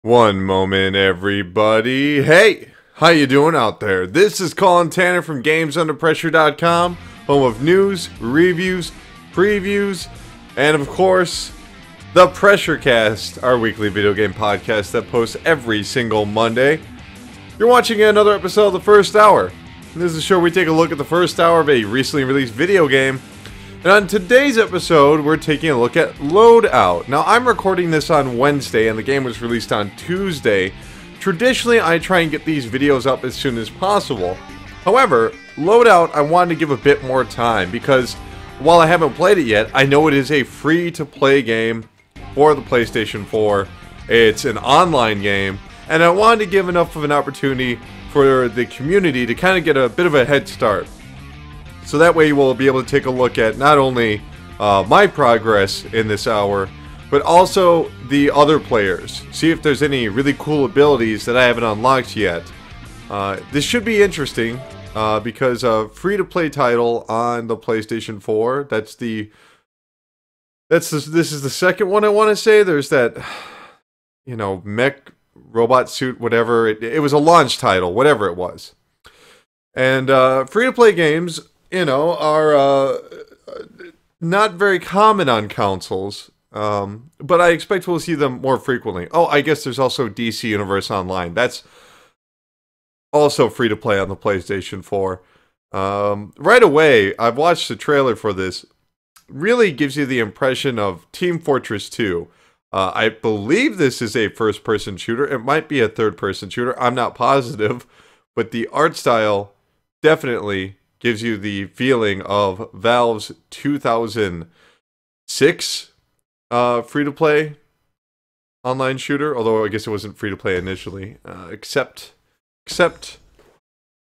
One moment, everybody. Hey, how you doing out there? This is Colin Tanner from GamesUnderPressure.com, home of news, reviews, previews, and of course, the Pressure Cast, our weekly video game podcast that posts every single Monday. You're watching another episode of the first hour. This is a show where we take a look at the first hour of a recently released video game. And on today's episode, we're taking a look at Loadout. Now, I'm recording this on Wednesday, and the game was released on Tuesday. Traditionally, I try and get these videos up as soon as possible. However, Loadout, I wanted to give a bit more time, because while I haven't played it yet, I know it is a free-to-play game for the PlayStation 4. It's an online game, and I wanted to give enough of an opportunity for the community to kind of get a bit of a head start. So that way we'll be able to take a look at not only my progress in this hour, but also the other players. See if there's any really cool abilities that I haven't unlocked yet. This should be interesting because a free-to-play title on the PlayStation 4. This is the second one I want to say. There's that, you know, mech robot suit, whatever. It was a launch title, whatever it was. And free-to-play games, you know, are not very common on consoles, but I expect we'll see them more frequently. Oh, I guess there's also DC Universe Online. That's also free to play on the PlayStation 4. Right away, I've watched the trailer for this. Really gives you the impression of Team Fortress 2. I believe this is a first-person shooter. It might be a third-person shooter. I'm not positive, but the art style definitely gives you the feeling of Valve's 2006 free-to-play online shooter, although I guess it wasn't free-to-play initially. Except,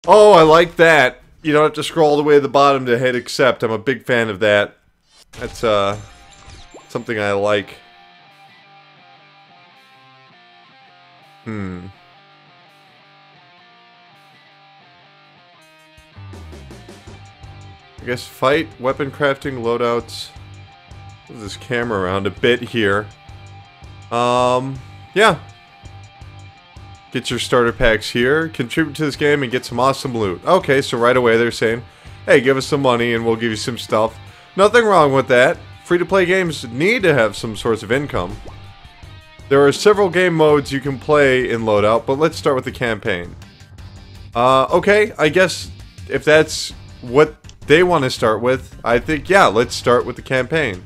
oh, I like that. You don't have to scroll all the way to the bottom to hit accept. I'm a big fan of that. That's something I like. I guess fight, weapon crafting, loadouts. Move this camera around a bit here. Yeah. Get your starter packs here. Contribute to this game and get some awesome loot. Okay, so right away they're saying, hey, give us some money and we'll give you some stuff. Nothing wrong with that. Free-to-play games need to have some source of income. There are several game modes you can play in Loadout, but let's start with the campaign. Okay, I guess if that's what they want to start with, I think, yeah, let's start with the campaign.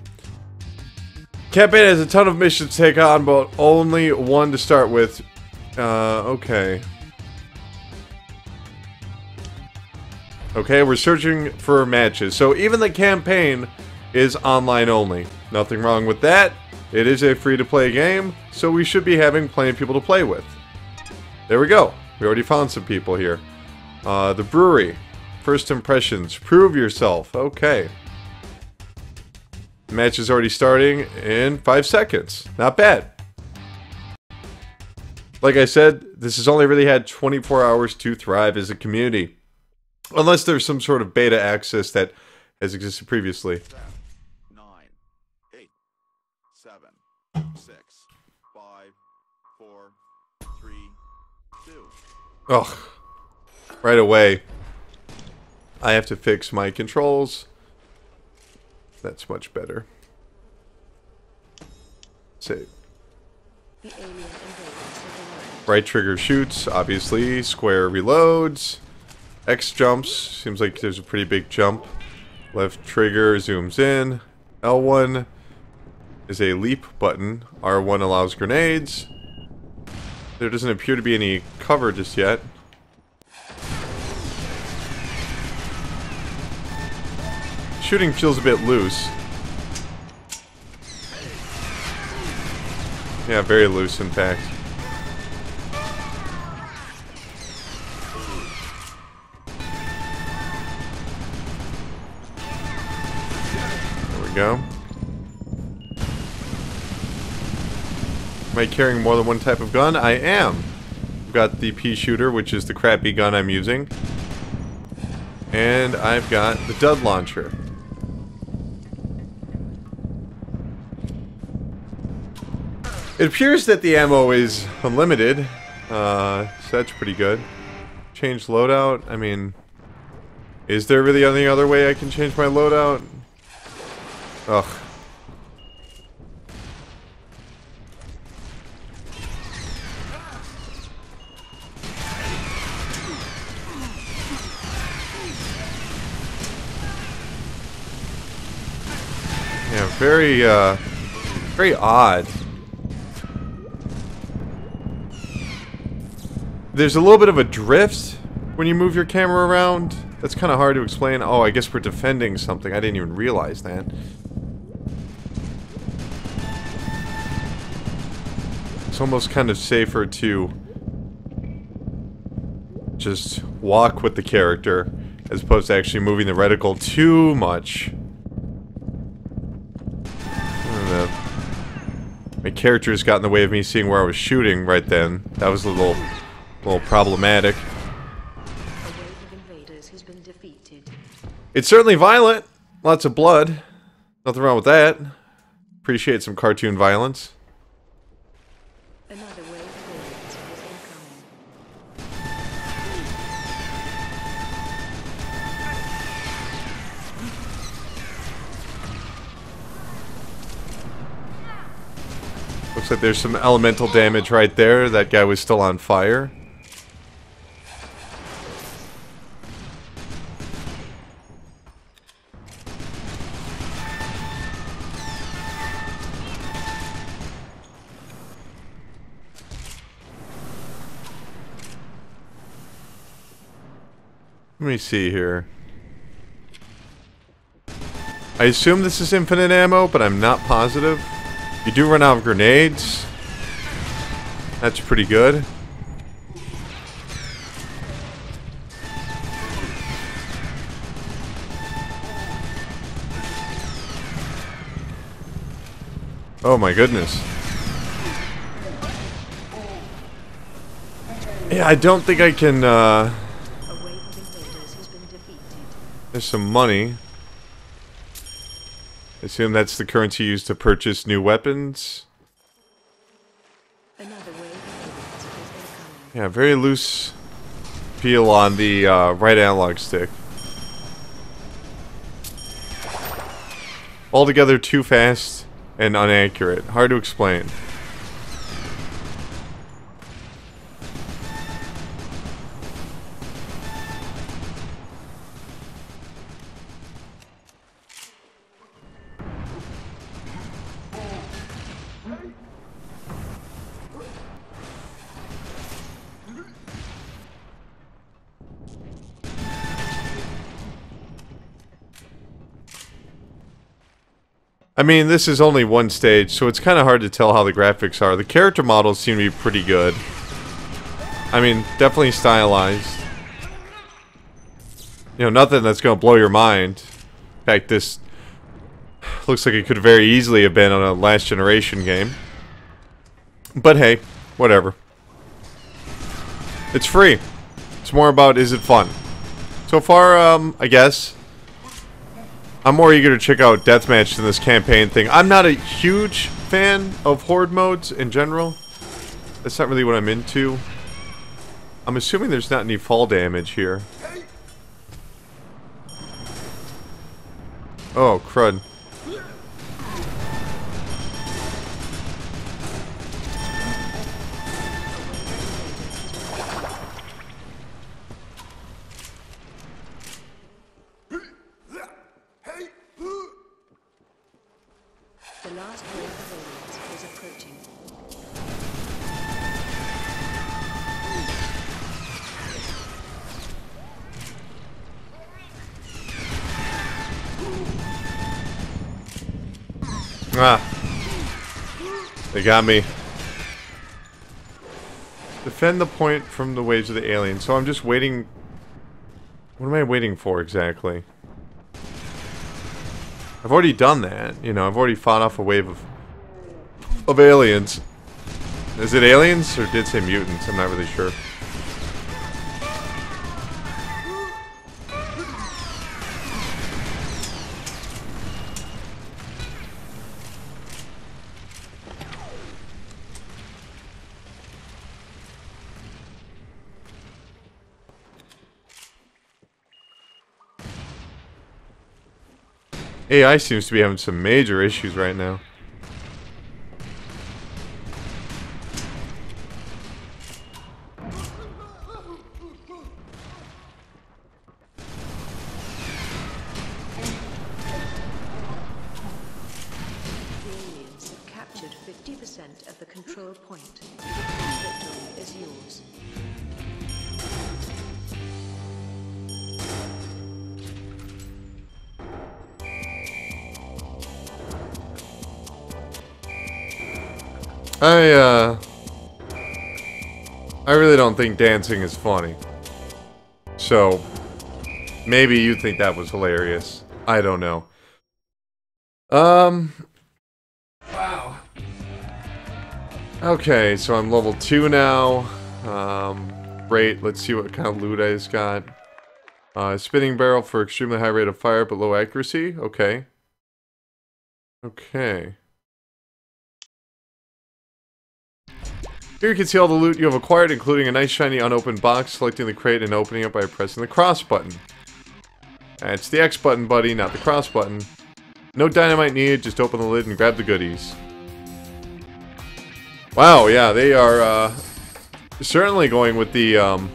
Campaign has a ton of missions to take on, but only one to start with. Okay. Okay, we're searching for matches. So even the campaign is online only. Nothing wrong with that. It is a free-to-play game, so we should be having plenty of people to play with. There we go. We already found some people here. The brewery. First impressions. Prove yourself. Okay. The match is already starting in 5 seconds. Not bad. Like I said, this has only really had 24 hours to thrive as a community. Unless there's some sort of beta access that has existed previously. 10, 9, 8, 7, 6, 5, 4, 3, 2. Ugh. Right away. I have to fix my controls. That's much better. Save. Right trigger shoots, obviously. Square reloads. X jumps. Seems like there's a pretty big jump. Left trigger zooms in. L1 is a leap button. R1 allows grenades. There doesn't appear to be any cover just yet. Shooting feels a bit loose. Yeah, very loose, in fact. There we go. Am I carrying more than one type of gun? I am. I've got the pea shooter, which is the crappy gun I'm using. And I've got the dud launcher. It appears that the ammo is unlimited, so that's pretty good. Change loadout, I mean... Is there really any other way I can change my loadout? Ugh. Yeah, very odd. There's a little bit of a drift when you move your camera around. That's kind of hard to explain. Oh, I guess we're defending something. I didn't even realize that. It's almost kind of safer to just walk with the character as opposed to actually moving the reticle too much. I don't know. My characters got in the way of me seeing where I was shooting right then. That was a little problematic. It's certainly violent. Lots of blood. Nothing wrong with that. Appreciate some cartoon violence. Another wave of bullets is incoming. Looks like there's some elemental damage right there. That guy was still on fire. Let me see here. I assume this is infinite ammo, but I'm not positive. You do run out of grenades. That's pretty good. Oh my goodness. Yeah, I don't think I can, There's some money. I assume that's the currency used to purchase new weapons. Yeah, very loose feel on the right analog stick. Altogether too fast and inaccurate. Hard to explain. I mean, this is only one stage, so it's kind of hard to tell how the graphics are. The character models seem to be pretty good. I mean, definitely stylized. You know, nothing that's going to blow your mind. In fact, this looks like it could very easily have been on a last generation game. But hey, whatever. It's free. It's more about, is it fun? So far, I guess I'm more eager to check out deathmatch than this campaign thing. I'm not a huge fan of horde modes in general. That's not really what I'm into. I'm assuming there's not any fall damage here. Oh, crud. The last wave of aliens is approaching. Ah. They got me. Defend the point from the waves of the aliens. So I'm just waiting. What am I waiting for exactly? I've already done that. You know, I've already fought off a wave of aliens. Is it aliens or did it say mutants? I'm not really sure. AI seems to be having some major issues right now. The aliens have captured 50% of the control point. Victory is yours. I really don't think dancing is funny. So, maybe you think that was hilarious. I don't know. Wow. Okay, so I'm level 2 now. Great, let's see what kind of loot I just got. Spinning barrel for extremely high rate of fire but low accuracy. Okay. Okay. Here you can see all the loot you have acquired, including a nice shiny unopened box. Selecting the crate and opening it by pressing the cross button. It's the X button, buddy, not the cross button. No dynamite needed, just open the lid and grab the goodies. Wow, yeah, they are certainly going with the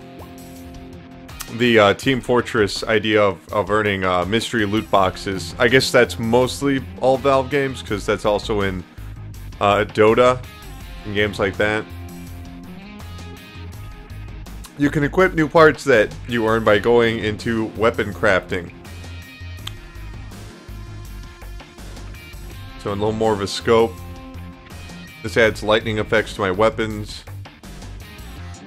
Team Fortress idea of earning mystery loot boxes. I guess that's mostly all Valve games, because that's also in Dota and games like that. You can equip new parts that you earn by going into weapon crafting. So a little more of a scope. This adds lightning effects to my weapons.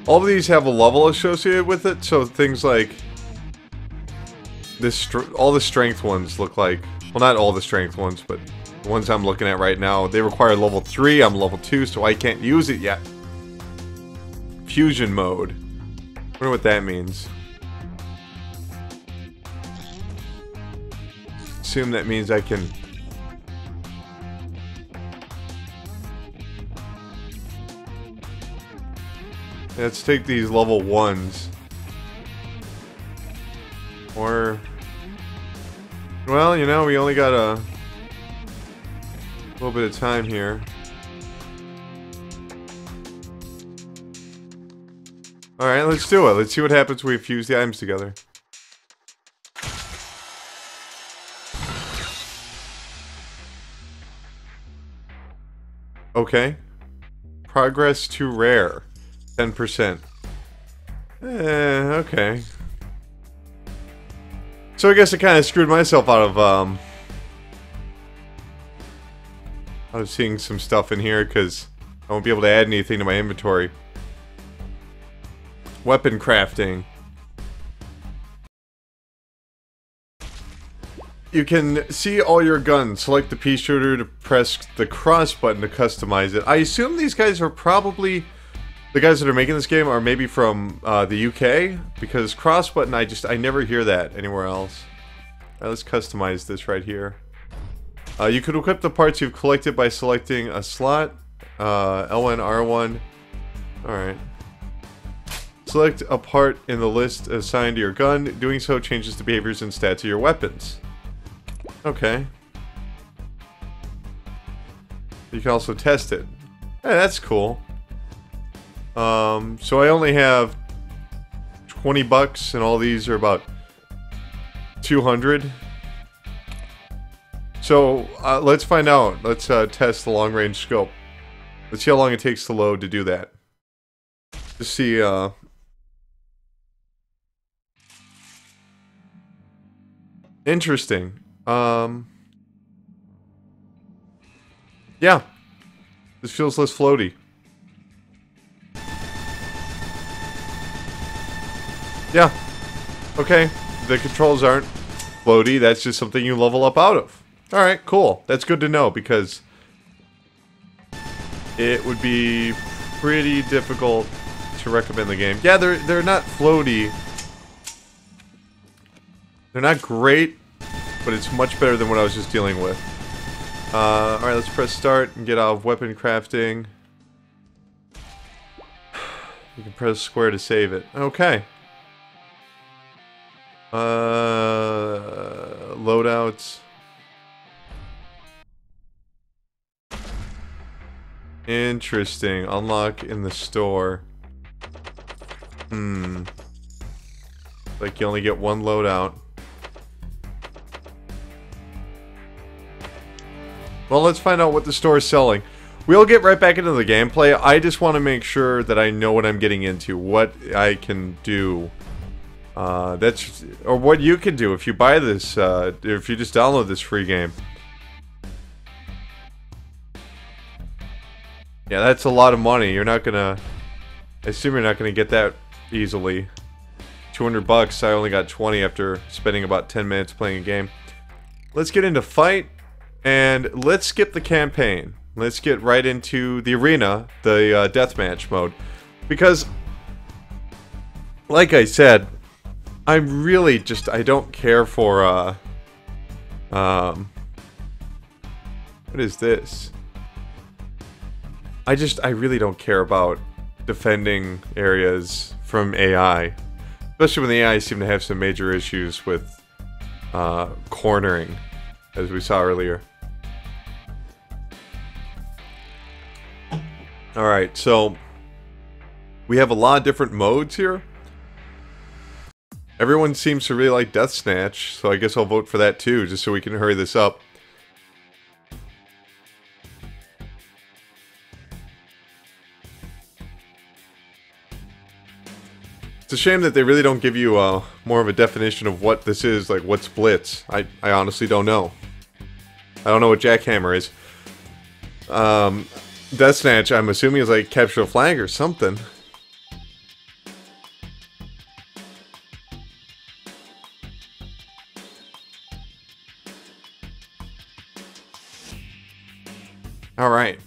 All of these have a level associated with it, so things like this, all the strength ones look like, well, not all the strength ones, but the ones I'm looking at right now, they require level 3, I'm level 2, so I can't use it yet. Fusion mode. I wonder what that means. Assume that means I can... Let's take these level 1s. Or... Well, you know, we only got a little bit of time here. Alright, let's do it. Let's see what happens when we fuse the items together. Okay. Progress to rare. 10%. Okay. So I guess I kind of screwed myself out of seeing some stuff in here, because I won't be able to add anything to my inventory. Weapon crafting. You can see all your guns. Select the pea shooter to press the cross button to customize it. I assume these guys are probably... The guys that are making this game are maybe from the UK, because cross button, I never hear that anywhere else. Alright, let's customize this right here. You could equip the parts you've collected by selecting a slot, L1, R1. Alright. Select a part in the list assigned to your gun. Doing so changes the behaviors and stats of your weapons. Okay. You can also test it. Hey, that's cool. So I only have 20 bucks, and all these are about 200. So let's find out. Let's test the long-range scope. Let's see how long it takes to load to do that. Just see. Interesting. Yeah. This feels less floaty. Yeah. Okay. The controls aren't floaty. That's just something you level up out of. Alright, cool. That's good to know, because it would be pretty difficult to recommend the game. Yeah, they're not floaty. They're not great, but it's much better than what I was just dealing with. Alright, let's press start and get out of weapon crafting. You can press square to save it. Okay. Loadouts. Interesting. Unlock in the store. Like you only get one loadout. Well, let's find out what the store is selling. We'll get right back into the gameplay. I just want to make sure that I know what I'm getting into, what I can do. Or what you can do if you buy this, if you just download this free game. Yeah, that's a lot of money. You're not gonna... I assume you're not gonna get that easily. 200 bucks, I only got 20 after spending about 10 minutes playing a game. Let's get into fight, and let's skip the campaign. Let's get right into the arena, the deathmatch mode. Because, like I said, I'm really just, I don't care for, what is this? I really don't care about defending areas from AI. Especially when the AI seem to have some major issues with, cornering, as we saw earlier. Alright, so we have a lot of different modes here. Everyone seems to really like Death Snatch, so I guess I'll vote for that too, just so we can hurry this up. It's a shame that they really don't give you more of a definition of what this is, like what's Blitz. I honestly don't know. I don't know what Jackhammer is. Death Snatch, I'm assuming, is like capture the flag or something. Alright.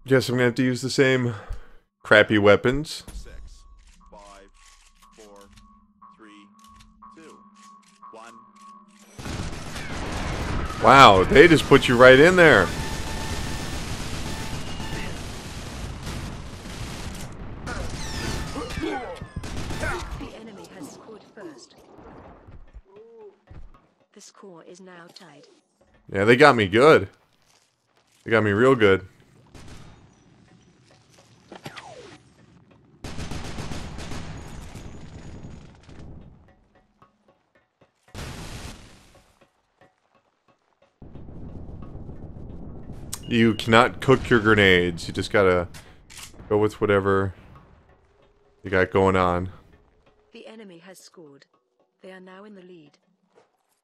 Guess I'm gonna have to use the same crappy weapons. 6, 5, 4, 3, 2, 1. Wow, they just put you right in there. The enemy has scored first. The score is now tied. Yeah, they got me good. They got me real good. You cannot cook your grenades. You just gotta go with whatever you got going on. The enemy has scored. They are now in the lead.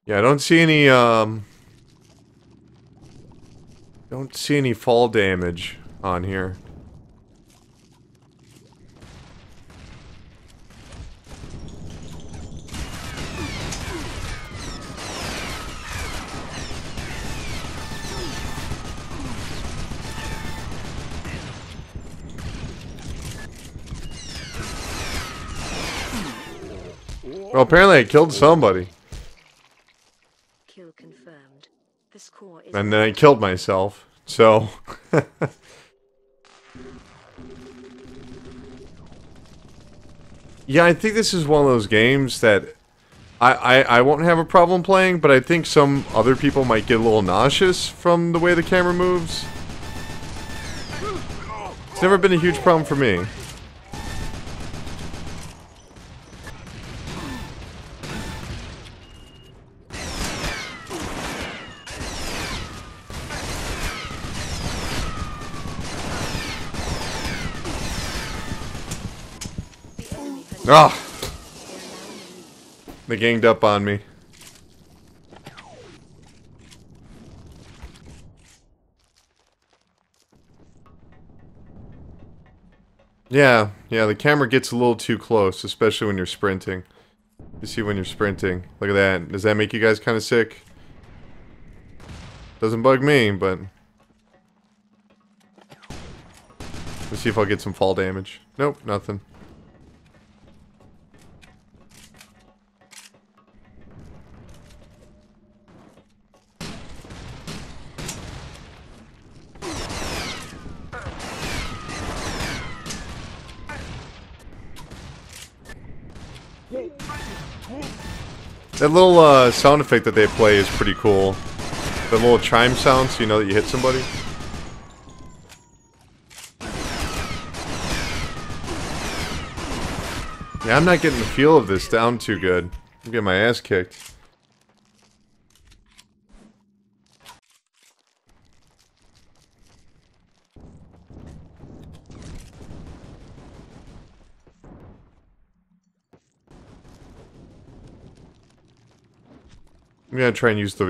Yeah, I don't see any fall damage on here. Well, apparently I killed somebody. Kill confirmed. The score is And then I killed myself, so... Yeah, I think this is one of those games that I won't have a problem playing, but I think some other people might get a little nauseous from the way the camera moves. It's never been a huge problem for me. Ah! They ganged up on me. Yeah, the camera gets a little too close, especially when you're sprinting. You see when you're sprinting. Look at that. Does that make you guys kind of sick? Doesn't bug me, but... Let's see if I'll get some fall damage. Nope, nothing. That little sound effect that they play is pretty cool. The little chime sound, so you know that you hit somebody. Yeah, I'm not getting the feel of this down too good. I'm getting my ass kicked. I'm gonna try and use the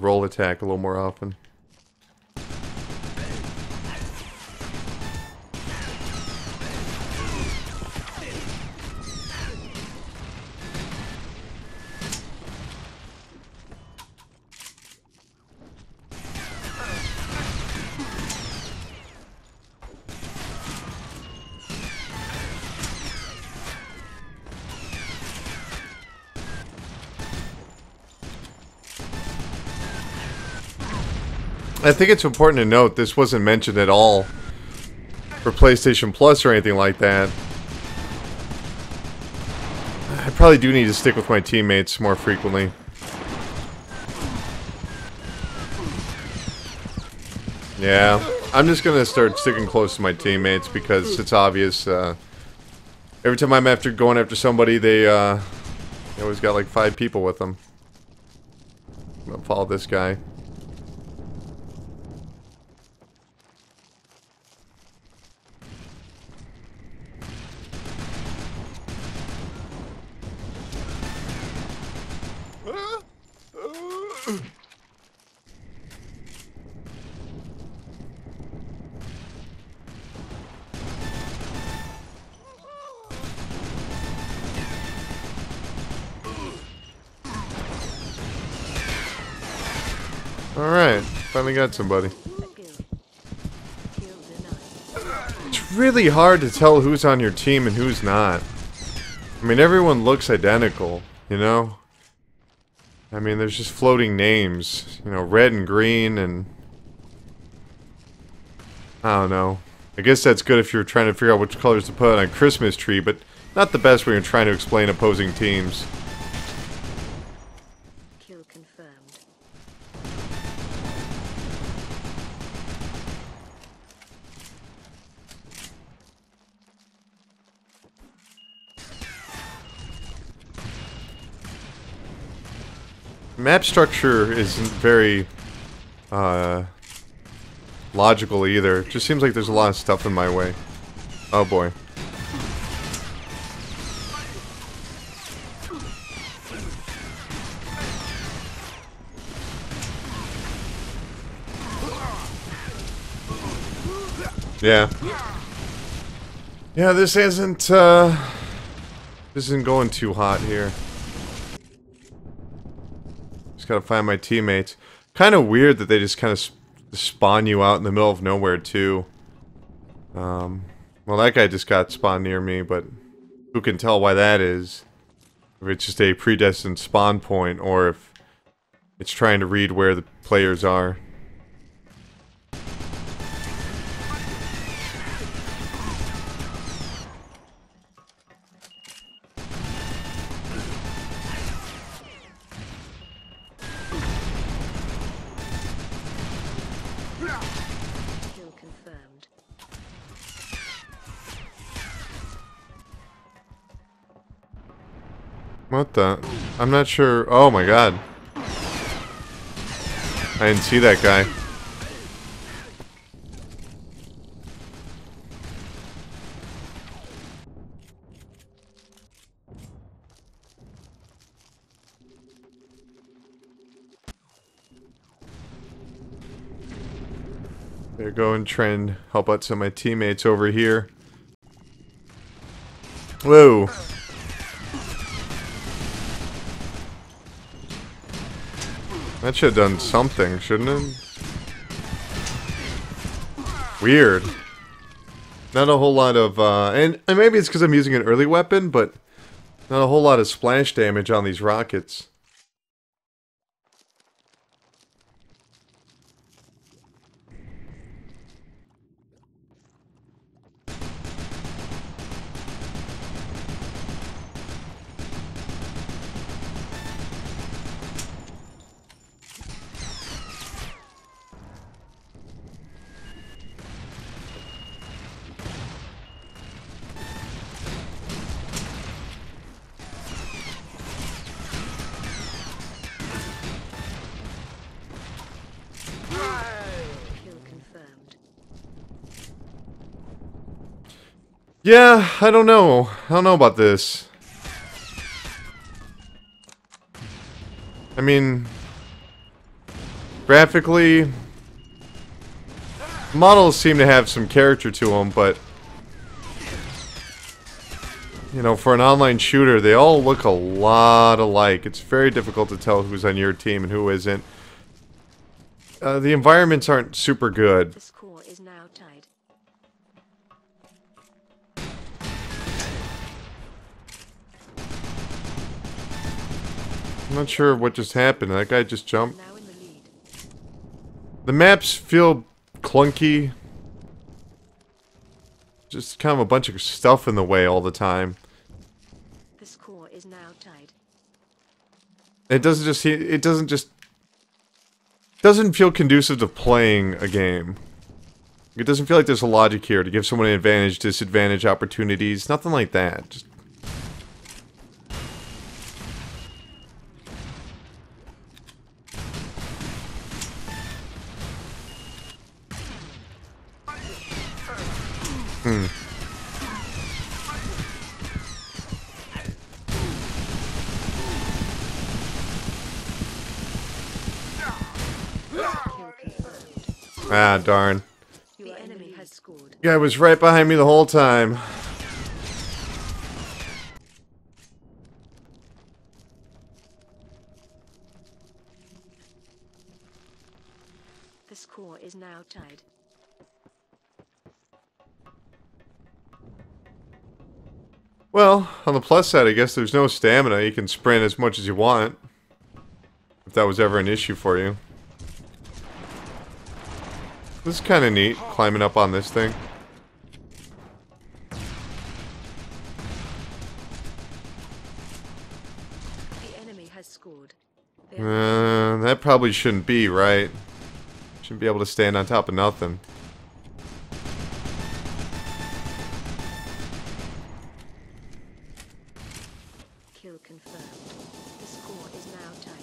roll attack a little more often. I think it's important to note this wasn't mentioned at all for PlayStation Plus or anything like that. I probably do need to stick with my teammates more frequently. Yeah, I'm just gonna start sticking close to my teammates because it's obvious. Every time I'm going after somebody, they always got like 5 people with them. I'm gonna follow this guy. Alright, finally got somebody. It's really hard to tell who's on your team and who's not. I mean, everyone looks identical, you know? I mean, there's just floating names, you know, red and green and... I don't know. I guess that's good if you're trying to figure out which colors to put on a Christmas tree, but not the best when you're trying to explain opposing teams. Kill confirmed. Map structure isn't very logical either. It just seems like there's a lot of stuff in my way. Oh boy. Yeah. Yeah, this isn't going too hot here. Just gotta find my teammates. Kind of weird that they just kind of spawn you out in the middle of nowhere too. Well, that guy just got spawned near me, but who can tell why that is? If it's just a predestined spawn point, or if it's trying to read where the players are. Kill confirmed. What the? I'm not sure. Oh my god. I didn't see that guy. There, go and try and help out some of my teammates over here. Whoa. That should have done something, shouldn't it? Weird. Not a whole lot of, and maybe it's because I'm using an early weapon, but not a whole lot of splash damage on these rockets. Yeah, I don't know. I don't know about this. I mean, graphically, models seem to have some character to them, but you know, for an online shooter, they all look a lot alike. It's very difficult to tell who's on your team and who isn't. The environments aren't super good. The score is now tied. I'm not sure what just happened. That guy just jumped. Now in the lead. The maps feel clunky. Just kind of a bunch of stuff in the way all the time. The score is now tied. It doesn't feel conducive to playing a game. It doesn't feel like there's a logic here to give someone an advantage, disadvantage, opportunities, nothing like that. Just Kill confirmed. ah, darn. Your enemy has scored. Guy was right behind me the whole time. The score is now tied. Well, on the plus side, I guess there's no stamina. You can sprint as much as you want. If that was ever an issue for you. This is kind of neat, climbing up on this thing. The enemy has scored. That probably shouldn't be, right? Shouldn't be able to stand on top of nothing. Kill confirmed. The score is now tied.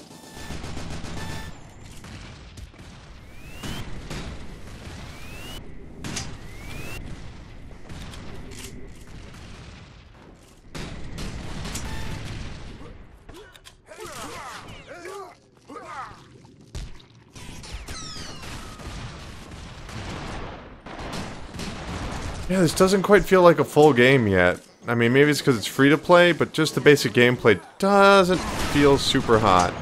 Yeah, this doesn't quite feel like a full game yet. I mean, maybe it's because it's free to play, but just the basic gameplay doesn't feel super hot.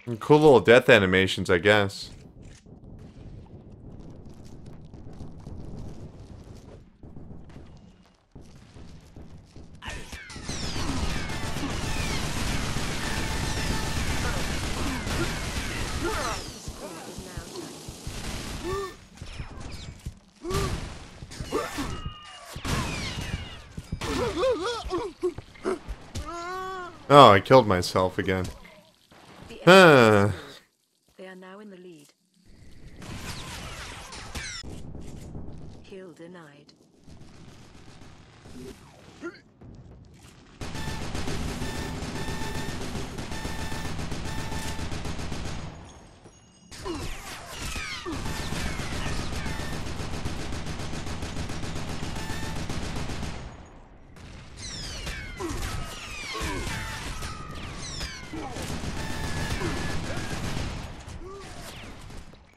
And cool little death animations, I guess. Oh, I killed myself again. Huh. They are now in the lead. Kill denied.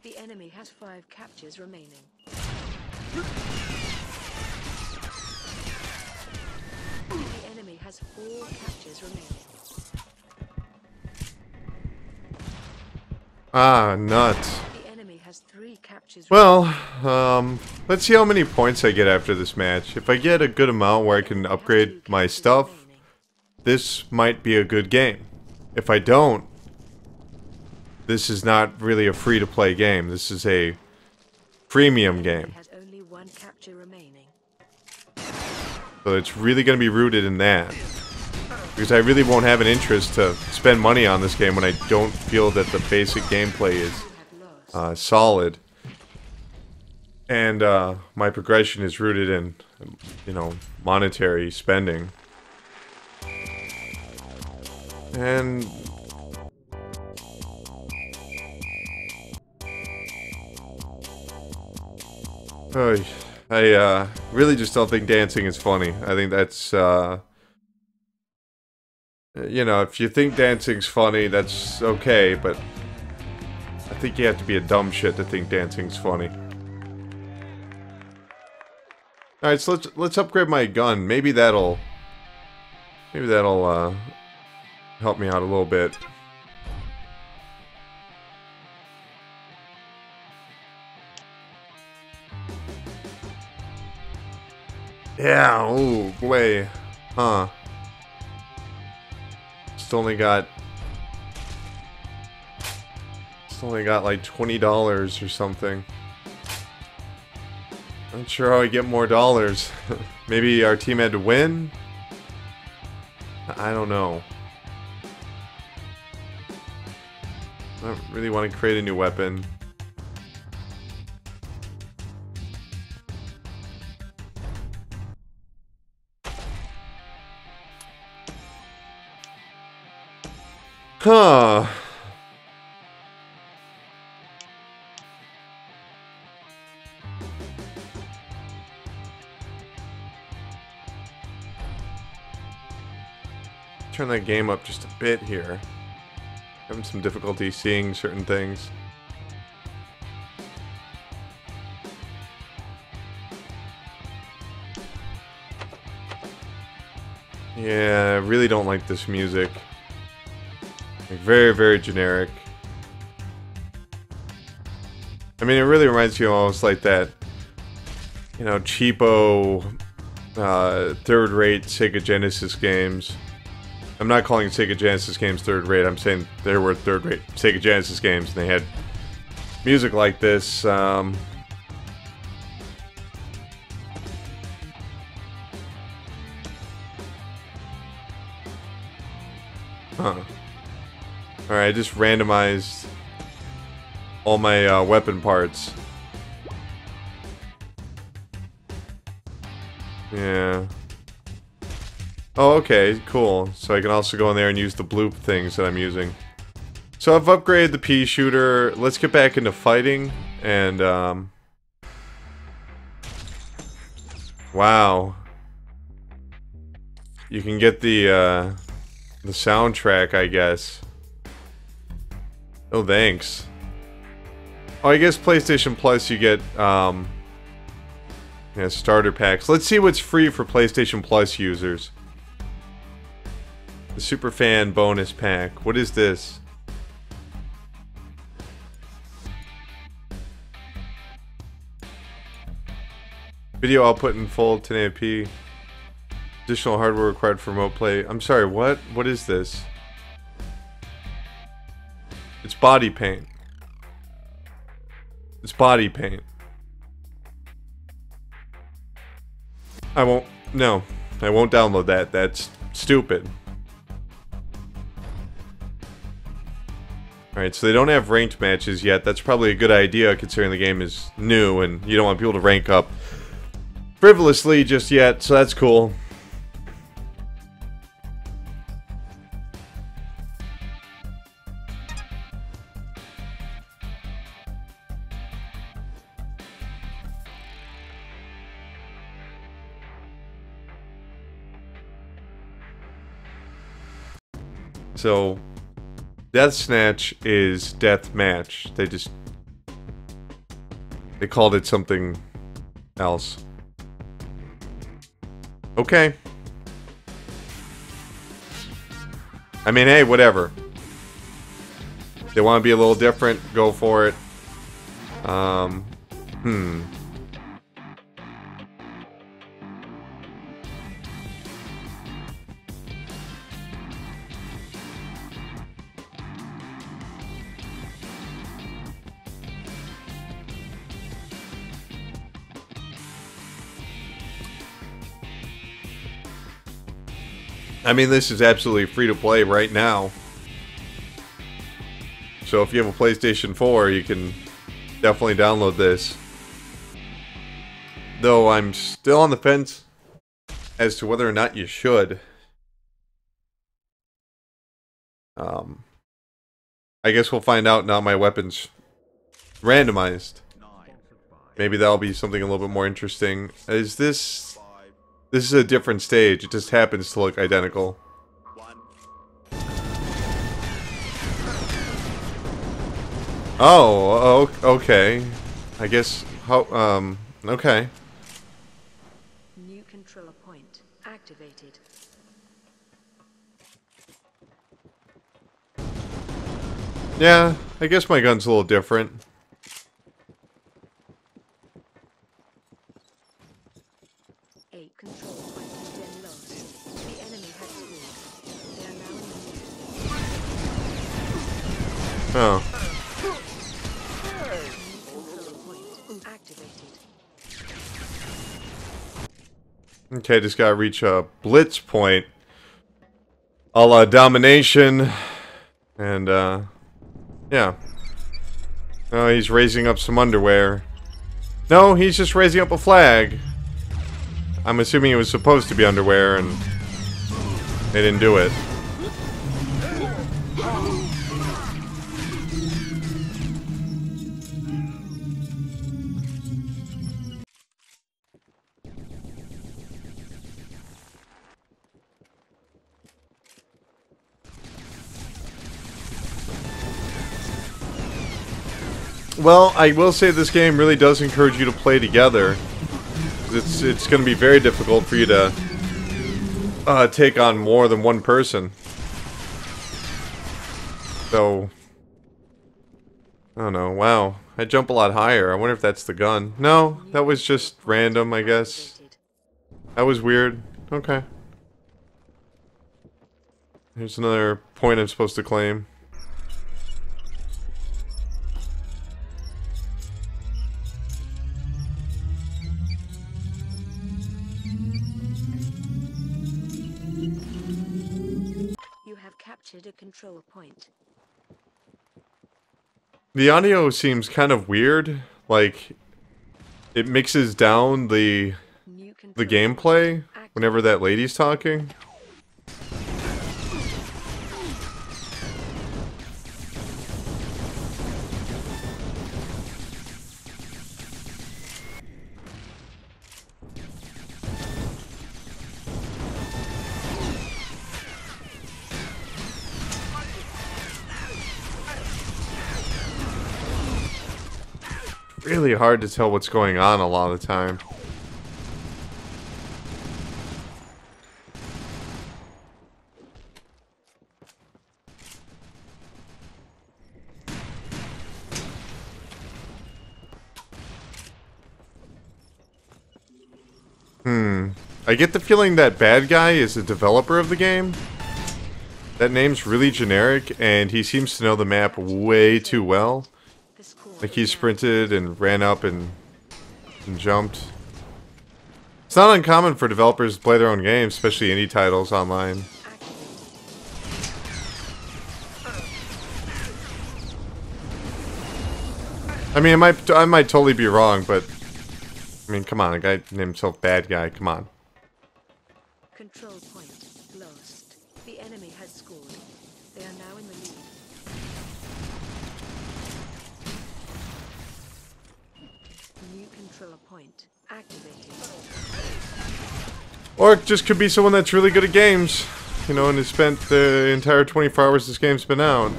The enemy has 5 captures remaining. The enemy has 4 captures remaining. Ah, nuts. The enemy has 3 captures Well, let's see how many points I get after this match. If I get a good amount where I can upgrade my stuff, this might be a good game. If I don't, this is not really a free-to-play game. This is a premium game. has only 1 capture remaining. So it's really going to be rooted in that. Because I really won't have an interest to spend money on this game when I don't feel that the basic gameplay is You have lost. solid. And my progression is rooted in, you know, monetary spending. And Oh, I really just don't think dancing is funny. I think that's, you know, if you think dancing's funny, that's okay, but I think you have to be a dumb shit to think dancing's funny. Alright, so let's upgrade my gun. Maybe that'll help me out a little bit. Yeah, oh boy. Huh. Still only got like $20 or something. Not sure how I get more dollars. Maybe our team had to win? I don't know. I don't really want to create a new weapon. Huh. Turn that game up just a bit here. Having some difficulty seeing certain things. Yeah, I really don't like this music. Like, very, very generic. I mean, it really reminds you almost like that, you know, cheapo, third-rate Sega Genesis games. I'm not calling Sega Genesis games third-rate, I'm saying they were third-rate Sega Genesis games, and they had music like this, Huh. Alright, I just randomized all my weapon parts. Yeah. Oh, okay, cool. So I can also go in there and use the bloop things that I'm using. So I've upgraded the pea shooter. Let's get back into fighting. And, wow. You can get the soundtrack, I guess. Oh, thanks. Oh, I guess PlayStation Plus you get, yeah, starter packs. Let's see what's free for PlayStation Plus users. The Superfan bonus pack. What is this? Video output in full 1080p. Additional hardware required for remote play. I'm sorry, what? What is this? It's body paint. It's body paint. I won't download that. That's stupid. Alright, so they don't have ranked matches yet. That's probably a good idea considering the game is new and you don't want people to rank up frivolously just yet, so that's cool. So, Death Snatch is Death Match. They called it something else. Okay. I mean, hey, whatever. They want to be a little different, go for it. I mean, this is absolutely free to play right now. So if you have a PlayStation 4, you can definitely download this. Though I'm still on the fence as to whether or not you should. I guess we'll find out now my weapon's randomized. Maybe that'll be something a little bit more interesting. Is this... 5, This is a different stage. It just happens to look identical. 1. Oh, okay. I guess... okay. New control point activated. Yeah, I guess my gun's a little different. A control point has been lost. The enemy has scored. They are now in the lead. Oh. New control point activated. Okay, just gotta reach a blitz point. A la domination. And, yeah. Oh, he's raising up some underwear. No, he's just raising up a flag. I'm assuming it was supposed to be underwear, and they didn't do it. Well, I will say this game really does encourage you to play together. It's going to be very difficult for you to take on more than one person. So, I don't know. Wow, I jump a lot higher. I wonder if that's the gun. No, that was just random, I guess. That was weird. Okay. Here's another point I'm supposed to claim. Captured a control point. The audio seems kind of weird. Like, it mixes down the gameplay whenever that lady's talking. Really hard to tell what's going on a lot of the time. I get the feeling that bad guy is the developer of the game. That name's really generic, and he seems to know the map way too well. Like he sprinted and ran up and jumped. It's not uncommon for developers to play their own games, especially indie titles online. I mean, I might totally be wrong, but I mean, come on, a guy named himself Bad Guy, come on. Control point lost. The enemy has scored. They are now in the lead. New control point activated. Or it just could be someone that's really good at games, you know, and has spent the entire 24 hours this game's been out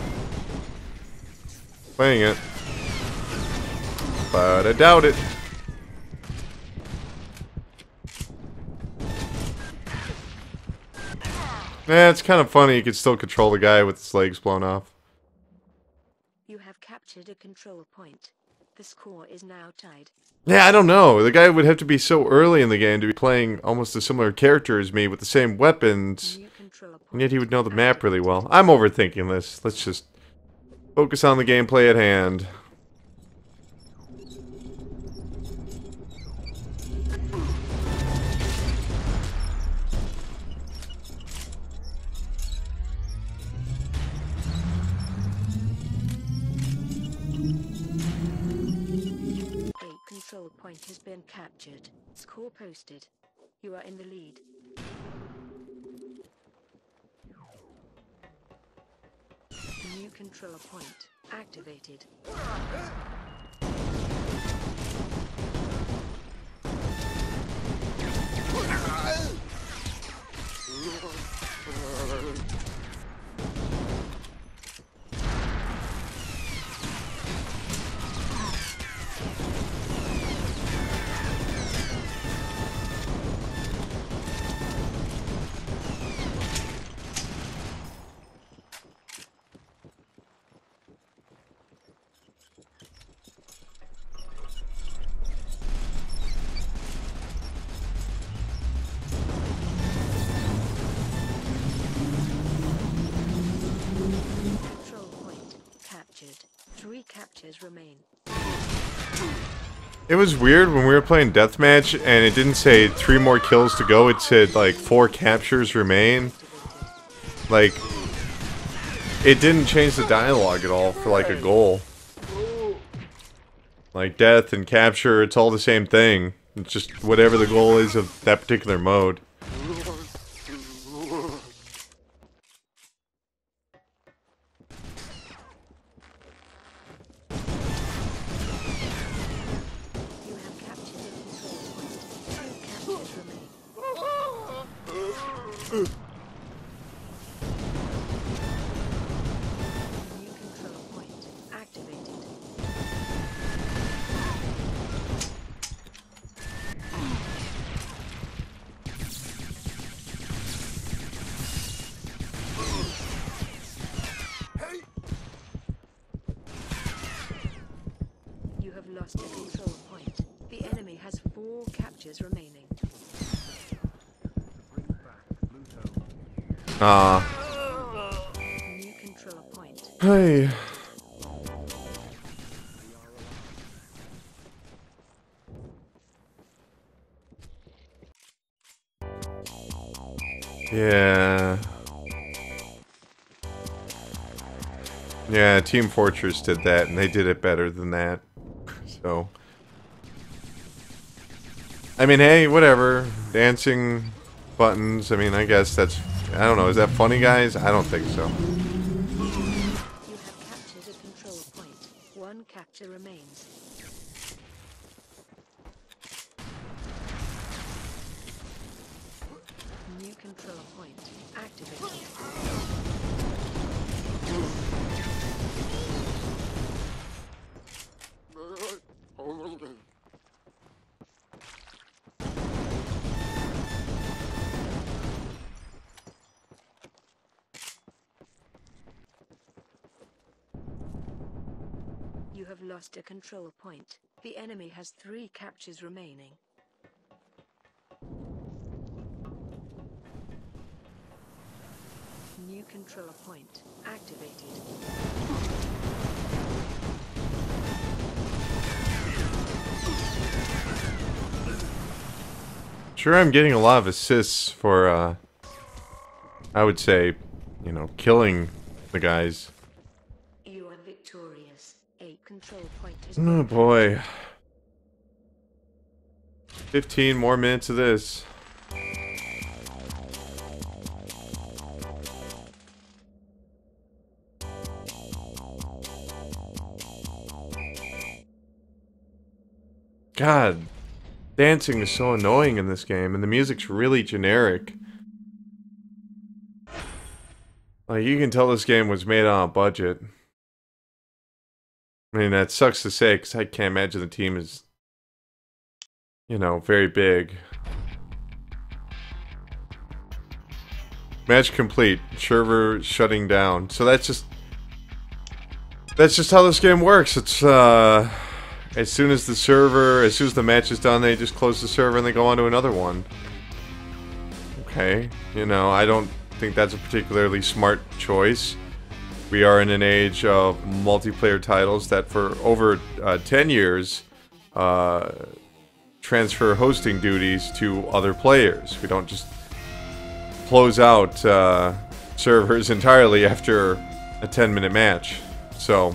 playing it. But I doubt it. Yeah, it's kind of funny you could still control the guy with his legs blown off. You have captured a control point. The score is now tied. Yeah, I don't know. The guy would have to be so early in the game to be playing almost a similar character as me with the same weapons. And yet he would know the map really well. I'm overthinking this. Let's just focus on the gameplay at hand. Control point has been captured. Score posted. You are in the lead. New control point activated. remain. It was weird when we were playing deathmatch and it didn't say 3 more kills to go. It said like 4 captures remain. Like, it didn't change the dialogue at all for like a goal. Like death and capture, it's all the same thing. It's just whatever the goal is of that particular mode. You have captured the control point. 2 captures remain. New control point activated. You have lost a control point. The enemy has 4 captures remaining. New control point. Hey. Yeah. Yeah, Team Fortress did that, and they did it better than that. So, I mean, hey, whatever. Dancing buttons. I mean, I guess that's... I don't know. Is that funny, guys? I don't think so. You have captured a control point. 1 capture remains. New control point activated. You have lost a control point. The enemy has 3 captures remaining. New control point activated. Sure, I'm getting a lot of assists for, I would say, you know, killing the guys. You are victorious. A control point is Oh boy. 15 more minutes of this. God, dancing is so annoying in this game, and the music's really generic. Like, you can tell this game was made on a budget. I mean, that sucks to say, because I can't imagine the team is, you know, very big. Match complete. Server shutting down. So that's just how this game works. It's, as soon as the match is done, they just close the server and they go on to another one. Okay. You know, I don't think that's a particularly smart choice. We are in an age of multiplayer titles that for over 10 years transfer hosting duties to other players. We don't just close out servers entirely after a 10-minute match. So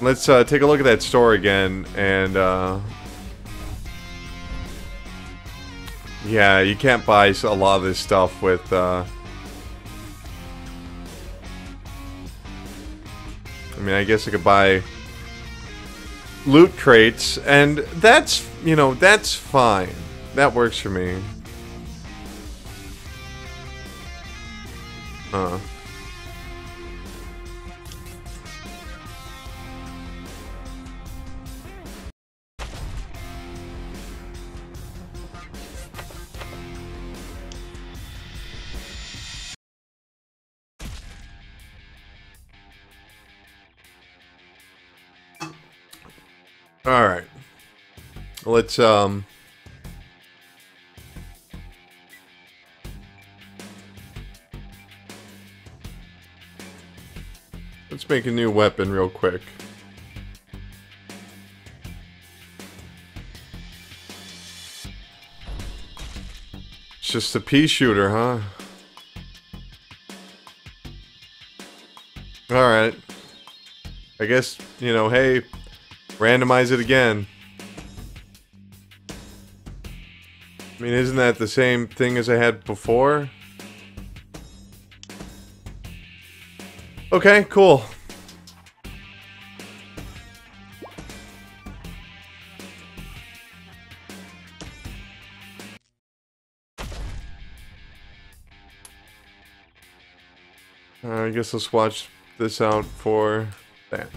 let's take a look at that store again, and yeah, you can't buy a lot of this stuff with I mean, I guess I could buy loot crates, and that's, you know, that's fine. That works for me. Alright. Let's make a new weapon real quick. It's just a pea shooter, huh? Alright. I guess, you know, hey, randomize it again. I mean, isn't that the same thing as I had before? Okay, cool. I guess let's watch this out for that.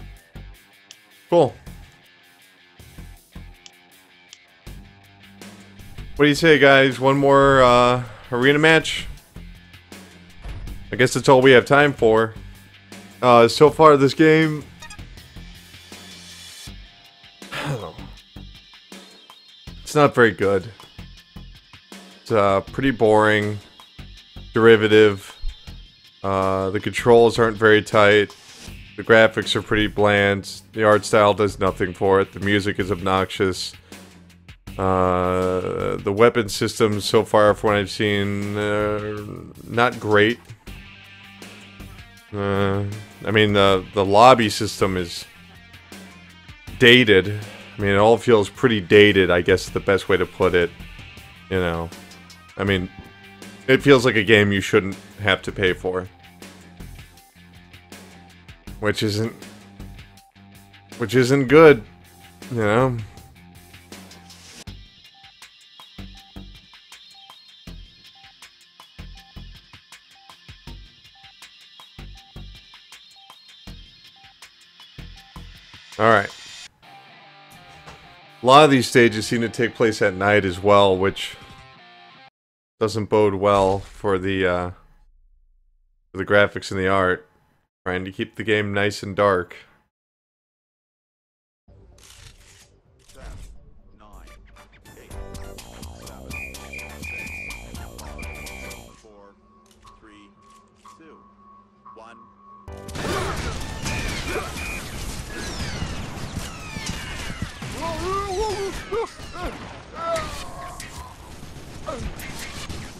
Cool. What do you say, guys? One more arena match? I guess that's all we have time for. So far this game... it's not very good. It's pretty boring. Derivative. The controls aren't very tight. The graphics are pretty bland. The art style does nothing for it. The music is obnoxious. The weapon system so far, from what I've seen, not great. I mean, the lobby system is dated. I mean, it all feels pretty dated, I guess is the best way to put it. You know, I mean, it feels like a game you shouldn't have to pay for. Which isn't good, you know? Alright. A lot of these stages seem to take place at night as well, which doesn't bode well for the graphics and the art. Trying to keep the game nice and dark. 10, 9, 8, 7, 6, 5, 4, 3, 2, 1.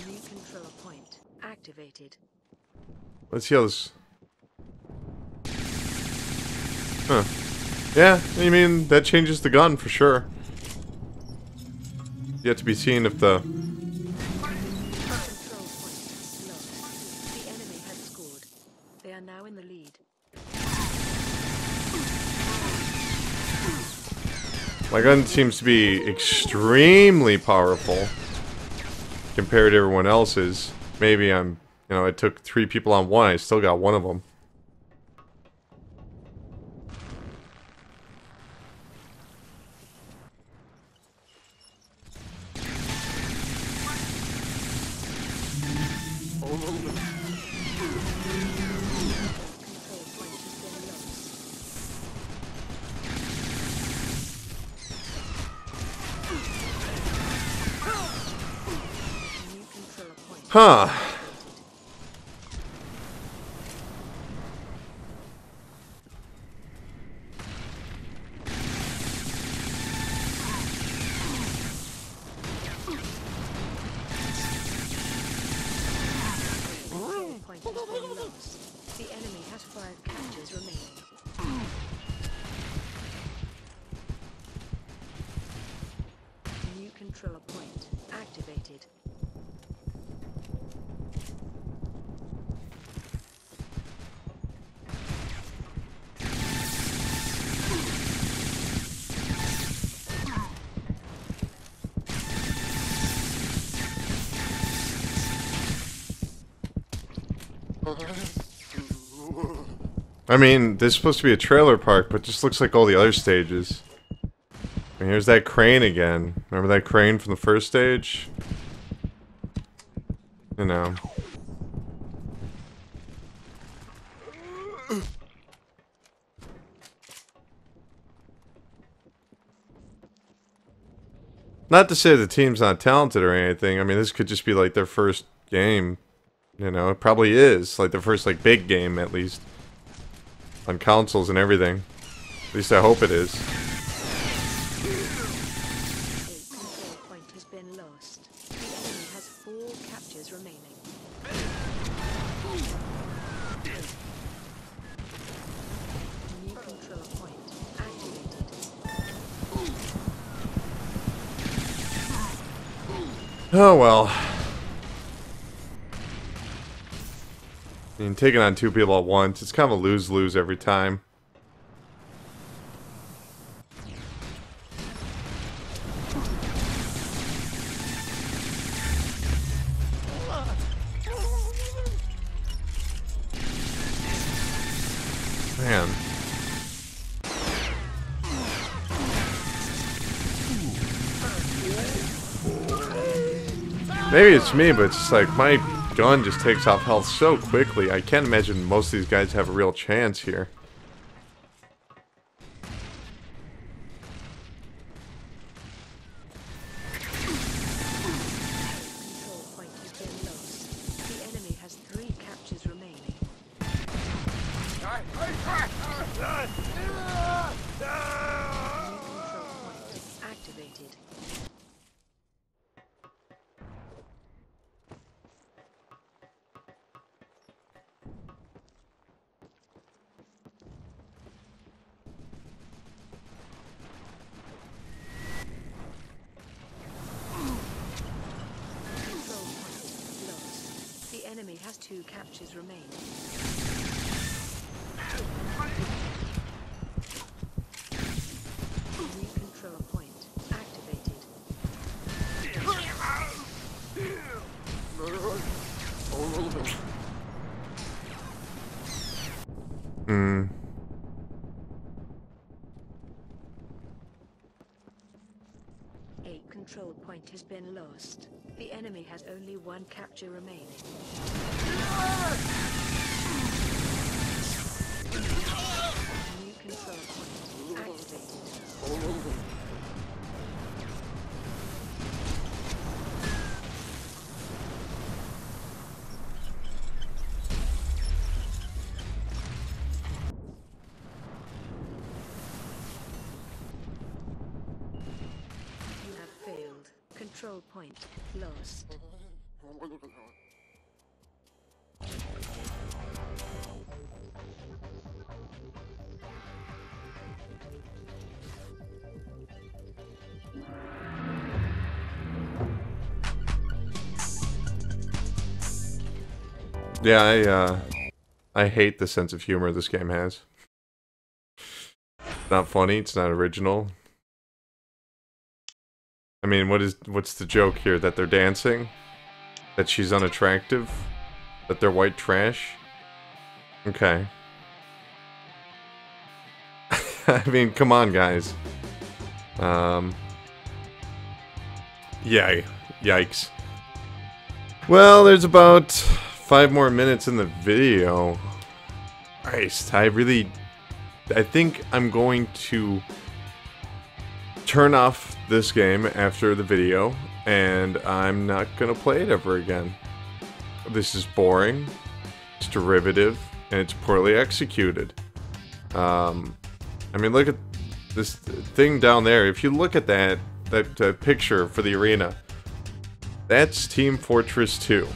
New control point activated. Let's see how this... Huh. Yeah, I mean, that changes the gun for sure. Yet to be seen if the... Control point is lost. The enemy has scored. They are now in the lead. My gun seems to be extremely powerful compared to everyone else's. Maybe I'm, you know, it took 3 people on one, I still got one of them. Huh. Control point has been lost. The enemy has 5 captures remaining. New control point activated. I mean, this is supposed to be a trailer park, but it just looks like all the other stages. And here's that crane again. Remember that crane from the first stage? You know. Not to say the team's not talented or anything. I mean, this could just be like their first game. You know, it probably is. Like their first, like, big game, at least. On consoles and everything. At least I hope it is. A control point has been lost. The enemy has 4 captures remaining. New control point activated. Oh well. I mean, taking on 2 people at once, it's kind of a lose-lose every time. Man. Maybe it's me, but it's just like my gun just takes off health so quickly. I can't imagine most of these guys have a real chance here. Control point has been lost. The enemy has 3 captures remaining. New control point activated. Control point lost. The enemy has 2 captures remaining. New control point activated. Hmm. A control point has been lost. The enemy has only 1 capture remaining. New control point activated. You have failed. Control point lost. Yeah, I hate the sense of humor this game has. It's not funny, it's not original. I mean, what's the joke here? That they're dancing? That she's unattractive? That they're white trash? Okay. I mean, come on, guys. Yeah, yikes. Well, there's about 5 more minutes in the video. Christ, I think I'm going to turn off this game after the video, and I'm not gonna play it ever again. This is boring, it's derivative, and it's poorly executed. I mean, look at this thing down there. If you look at that picture for the arena, that's Team Fortress 2.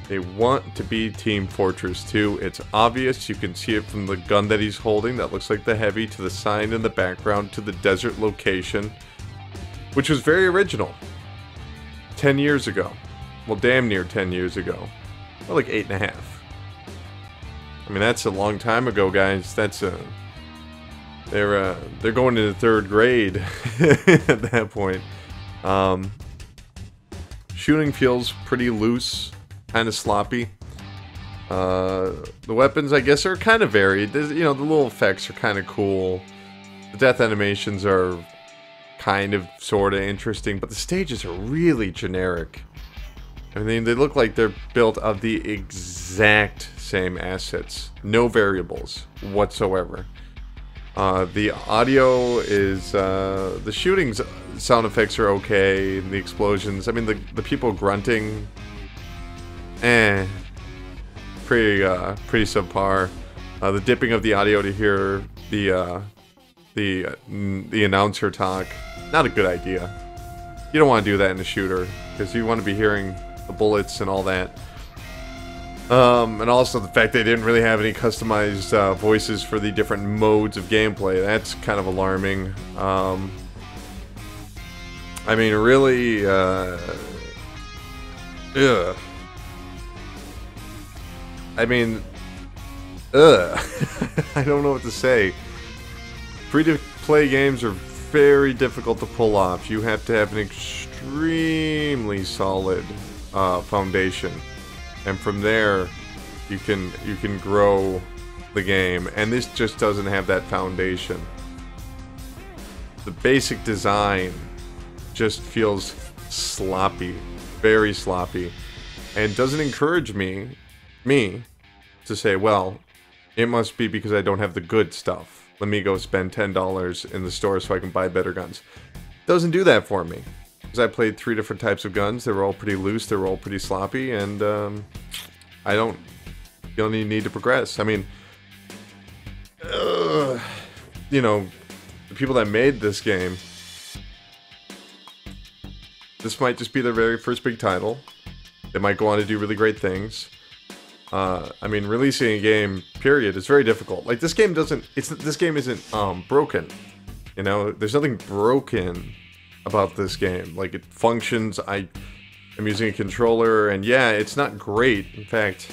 They want to be Team Fortress 2. It's obvious. You can see it from the gun that he's holding. That looks like the heavy, to the sign in the background, to the desert location, which was very original. 10 years ago. Well, damn near 10 years ago. Well, like 8.5. I mean, that's a long time ago, guys. That's they're going into 3rd grade at that point. Shooting feels pretty loose, kind of sloppy. The weapons, I guess, are kind of varied. There's, you know, the little effects are kind of cool. The death animations are kind of, sort of interesting, but the stages are really generic. I mean, they look like they're built of the exact same assets. No variables whatsoever. The audio is, the shooting sound effects are okay, and the explosions, I mean, the people grunting, pretty subpar. The dipping of the audio to hear the announcer talk, not a good idea. You don't want to do that in a shooter, because you want to be hearing the bullets and all that. And also the fact they didn't really have any customized voices for the different modes of gameplay. That's kind of alarming. I mean, really, ugh. I mean, ugh. I don't know what to say. Free-to-play games are very difficult to pull off. You have to have an extremely solid foundation, and from there, you can grow the game. And this just doesn't have that foundation. The basic design just feels sloppy, very sloppy, and doesn't encourage me to say, well, it must be because I don't have the good stuff. Let me go spend $10 in the store so I can buy better guns. Doesn't do that for me, because I played 3 different types of guns. They were all pretty loose, they were all pretty sloppy, and I don't feel any need to progress. I mean, you know, the people that made this game, this might just be their very first big title. They might go on to do really great things. I mean, releasing a game, period, is very difficult. Like, this game doesn't... this game isn't, broken. You know, there's nothing broken about this game. Like, it functions, I'm using a controller, and yeah, it's not great. In fact,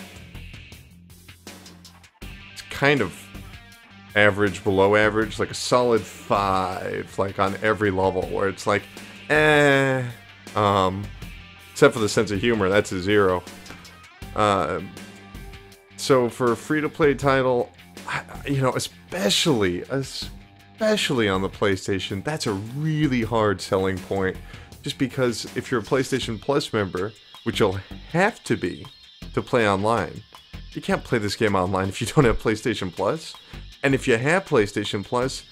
it's kind of average, below average, like a solid 5, like, on every level, where it's like, except for the sense of humor, that's a 0. So for a free-to-play title, you know, especially on the PlayStation, that's a really hard selling point. Just because if you're a PlayStation Plus member, which you'll have to be to play online, you can't play this game online if you don't have PlayStation Plus. And if you have PlayStation Plus,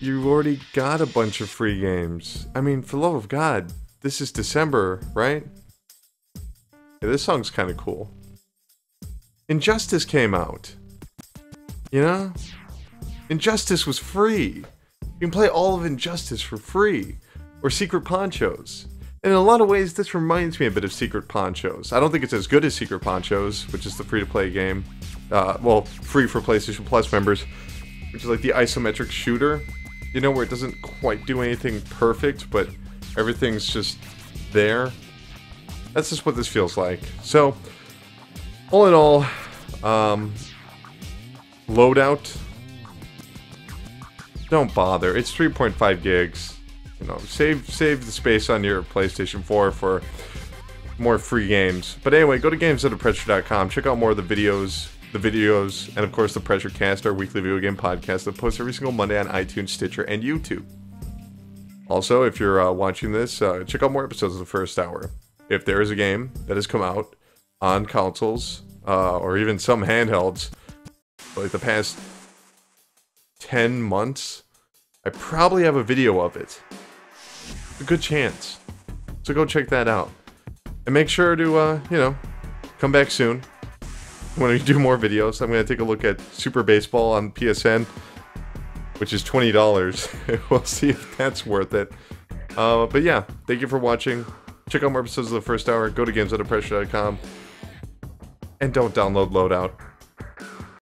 you've already got a bunch of free games. I mean, for the love of God, this is December, right? Yeah, this song's kind of cool. Injustice came out. You know? Injustice was free. You can play all of Injustice for free. Or Secret Ponchos. And in a lot of ways, this reminds me a bit of Secret Ponchos. I don't think it's as good as Secret Ponchos, which is the free-to-play game. Well, free for PlayStation Plus members. Which is like the isometric shooter. You know, where it doesn't quite do anything perfect, but everything's just there. That's just what this feels like. So, all in all, Loadout, don't bother. It's 3.5 gigs. You know, save the space on your PlayStation 4 for more free games. But anyway, go to gamesunderpressure.com. Check out more of the videos, and of course the Pressure Cast, our weekly video game podcast that posts every single Monday on iTunes, Stitcher, and YouTube. Also, if you're watching this, check out more episodes of the first hour. If there is a game that has come out on consoles, or even some handhelds, like the past 10 months, I probably have a video of it. A good chance. So go check that out. And make sure to, you know, come back soon when we do more videos. I'm going to take a look at Super Baseball on PSN, which is $20. We'll see if that's worth it. But yeah, thank you for watching. Check out more episodes of the first hour. Go to gamesunderpressure.com. And don't download Loadout.